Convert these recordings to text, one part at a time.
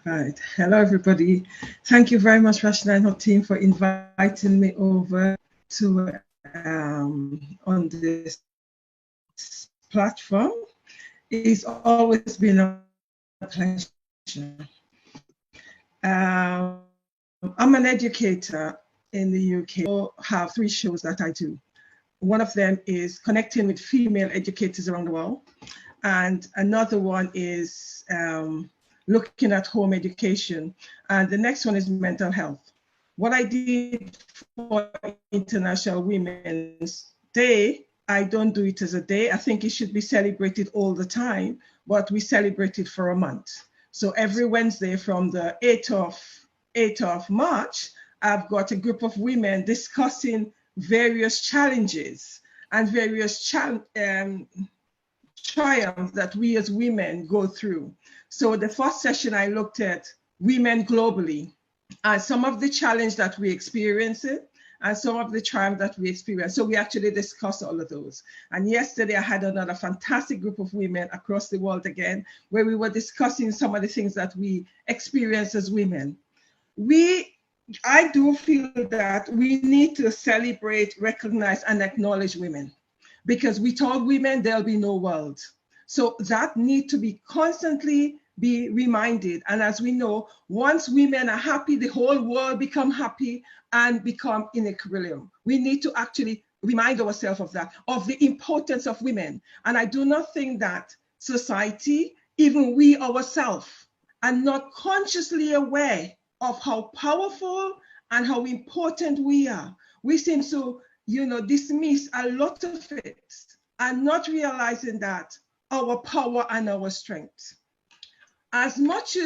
Right. Hello, everybody. Thank you very much, Rashna and her team, for inviting me over to on this platform. It's always been a pleasure. I'm an educator in the UK. I have 3 shows that I do. One of them is connecting with female educators around the world, and another one is looking at home education, and the next one is mental health. What I did for International Women's Day, I don't do it as a day. I think it should be celebrated all the time, but we celebrate it for a month. So every Wednesday from the 8th of March, I've got a group of women discussing various challenges and various triumphs that we as women go through. So the first session I looked at women globally and some of the challenge that we experience it and some of the triumph that we experience. So we actually discussed all of those. And yesterday I had another fantastic group of women across the world again, where we were discussing some of the things that we experience as women. I do feel that we need to celebrate, recognize, and acknowledge women, because without women, there'll be no world. So that need to be constantly be reminded. And as we know, once women are happy, the whole world become happy and become in equilibrium. We need to actually remind ourselves of that, of the importance of women. And I do not think that society, even we ourselves, are not consciously aware of how powerful and how important we are. We seem to, dismiss a lot of it and not realizing that our power and our strength. As much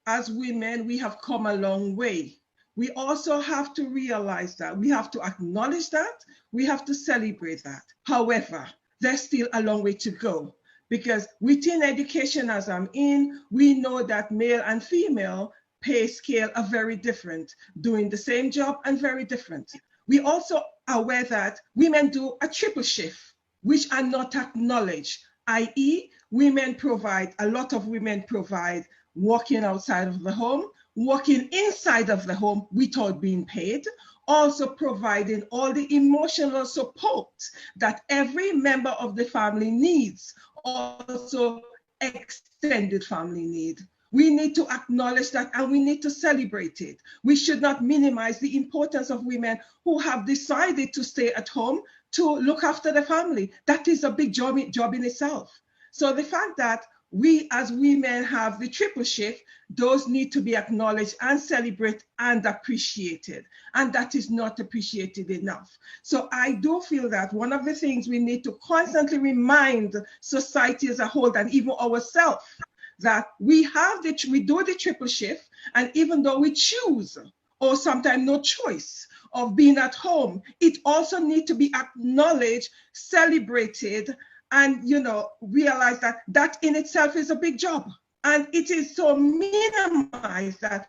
as women, we have come a long way. We also have to realize that, we have to acknowledge that, we have to celebrate that. However, there's still a long way to go, because within education as I'm in, we know that male and female pay scale are very different, doing the same job and very different. We also are aware that women do a triple shift, which are not acknowledged, i.e. a lot of women provide working outside of the home, working inside of the home without being paid, also providing all the emotional support that every member of the family needs, also extended family need. We need to acknowledge that and we need to celebrate it. We should not minimize the importance of women who have decided to stay at home to look after the family. That is a big job in itself. So the fact that we as women have the triple shift, those need to be acknowledged and celebrated and appreciated. And that is not appreciated enough. So I do feel that one of the things we need to constantly remind society as a whole and even ourselves, that we do the triple shift, and even though we choose, or sometimes no choice, of being at home, it also needs to be acknowledged, celebrated, and realize that that in itself is a big job. And it is so minimized that,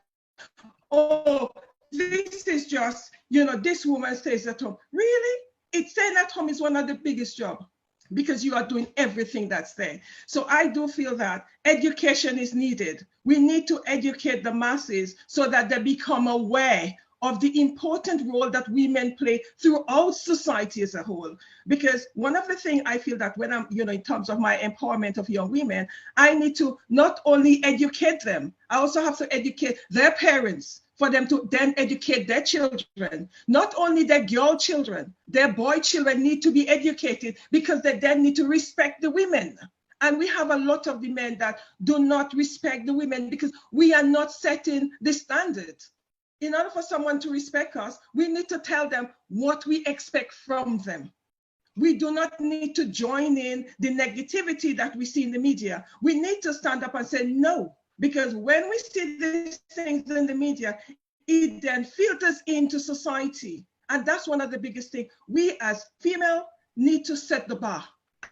oh, this is just, this woman stays at home. Really? It's staying at home is one of the biggest jobs, because you are doing everything that's there. So I do feel that education is needed. We need to educate the masses so that they become aware of the important role that women play throughout society as a whole. Because one of the things I feel that when I'm, in terms of my empowerment of young women, I need to not only educate them, I also have to educate their parents, for them to then educate their children. Not only their girl children, their boy children need to be educated, because they then need to respect the women. And we have a lot of the men that do not respect the women because we are not setting the standard. In order for someone to respect us, we need to tell them what we expect from them. We do not need to join in the negativity that we see in the media. We need to stand up and say no. Because when we see these things in the media, it then filters into society. And that's one of the biggest things. We as female need to set the bar.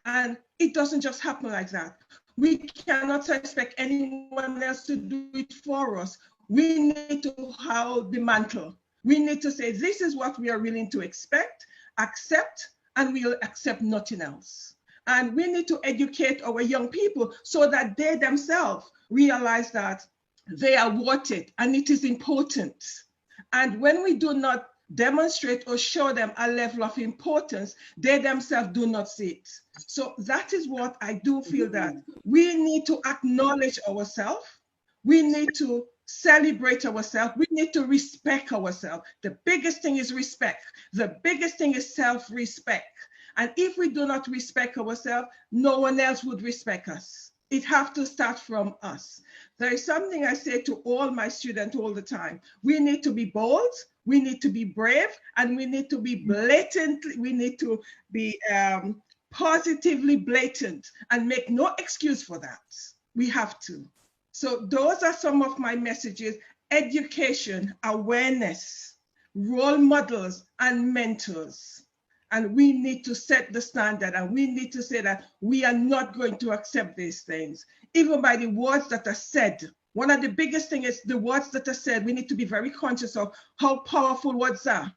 And it doesn't just happen like that. We cannot expect anyone else to do it for us. We need to hold the mantle. We need to say, this is what we are willing to expect, accept, and we'll accept nothing else. And we need to educate our young people so that they themselves realize that they are wanted, and it is important. And when we do not demonstrate or show them a level of importance, they themselves do not see it. So that is what I do feel, that we need to acknowledge ourselves. We need to celebrate ourselves. We need to respect ourselves. The biggest thing is respect. The biggest thing is self-respect. And if we do not respect ourselves, no one else would respect us. It has to start from us. There is something I say to all my students all the time. We need to be bold, we need to be brave, and we need to be blatantly, we need to be positively blatant and make no excuse for that. We have to. So those are some of my messages: education, awareness, role models, and mentors. And we need to set the standard, and we need to say that we are not going to accept these things, even by the words that are said. One of the biggest things is the words that are said. We need to be very conscious of how powerful words are.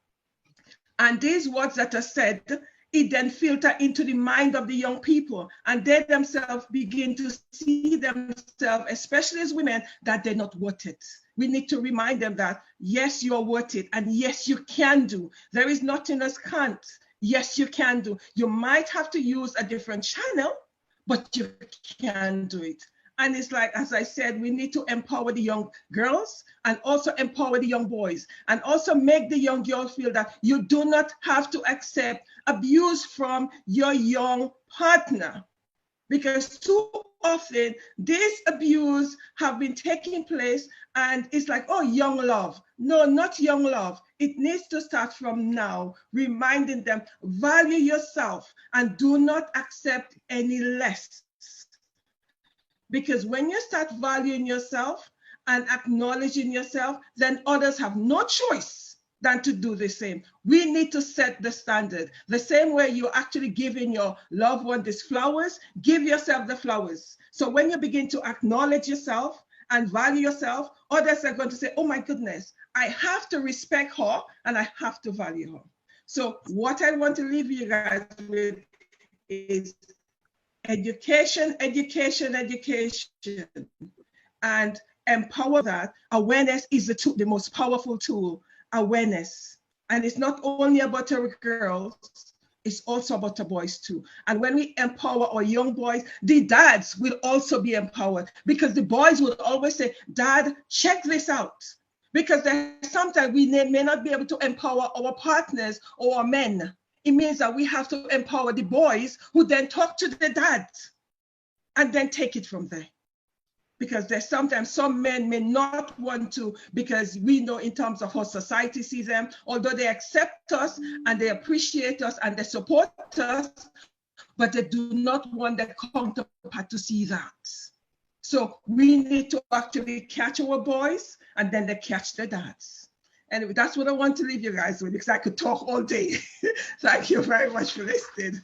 And these words that are said, it then filter into the mind of the young people, and they themselves begin to see themselves, especially as women, that they're not worth it. We need to remind them that, yes, you're worth it, and yes, you can do. There is nothing else can't. Yes, you can do. You might have to use a different channel, but you can do it. And it's like, as I said, we need to empower the young girls and also empower the young boys, and also make the young girls feel that you do not have to accept abuse from your young partner. Because too often this abuse have been taking place, and it's like, oh, young love. No, not young love. It needs to start from now, reminding them, value yourself and do not accept any less. Because when you start valuing yourself and acknowledging yourself, then others have no choice than to do the same. We need to set the standard. The same way you're actually giving your loved one these flowers, give yourself the flowers. So when you begin to acknowledge yourself and value yourself, others are going to say, oh my goodness, I have to respect her and I have to value her. So what I want to leave you guys with is education, education, education, and empower that. Awareness is the most powerful tool. Awareness. And it's not only about our girls, it's also about the boys too. And when we empower our young boys, the dads will also be empowered, because the boys will always say, Dad, check this out. Because sometimes we may not be able to empower our partners or our men. It means that we have to empower the boys, who then talk to the dads and then take it from there. Because there's sometimes some men may not want to, because we know in terms of how society sees them, although they accept us and they appreciate us and they support us, but they do not want their counterpart to see that. So we need to actually catch our boys, and then they catch their dads. Anyway, that's what I want to leave you guys with, because I could talk all day. Thank you very much for listening.